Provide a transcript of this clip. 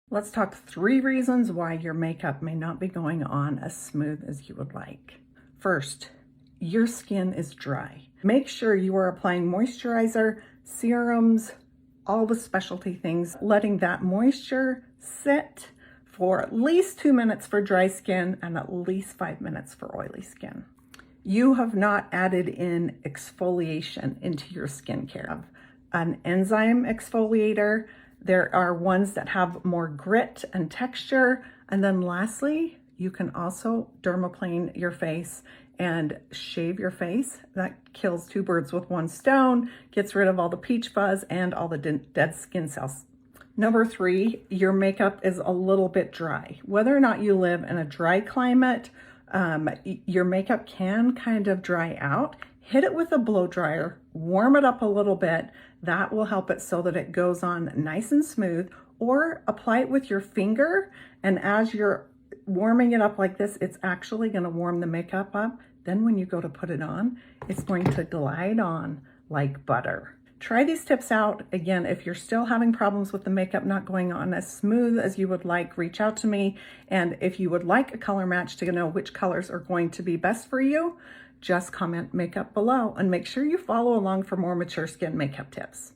Let's talk 3 reasons why your makeup may not be going on as smooth as you would like. First, your skin is dry. Make sure you are applying moisturizer, serums, all the specialty things, letting that moisture sit for at least 2 minutes for dry skin and at least 5 minutes for oily skin. You have not added in exfoliation into your skincare. An enzyme exfoliator. There are ones that have more grit and texture. And then lastly, you can also dermaplane your face and shave your face. That kills 2 birds with 1 stone, gets rid of all the peach fuzz and all the dead skin cells. Number 3, your makeup is a little bit dry. Whether or not you live in a dry climate, your makeup can kind of dry out. Hit it with a blow dryer, warm it up a little bit. That will help it so that it goes on nice and smooth, or apply it with your finger. And as you're warming it up like this, it's actually going to warm the makeup up. Then when you go to put it on, it's going to glide on like butter. Try these tips out. Again, if you're still having problems with the makeup not going on as smooth as you would like, reach out to me. And if you would like a color match to know which colors are going to be best for you, just comment makeup below and make sure you follow along for more mature skin makeup tips.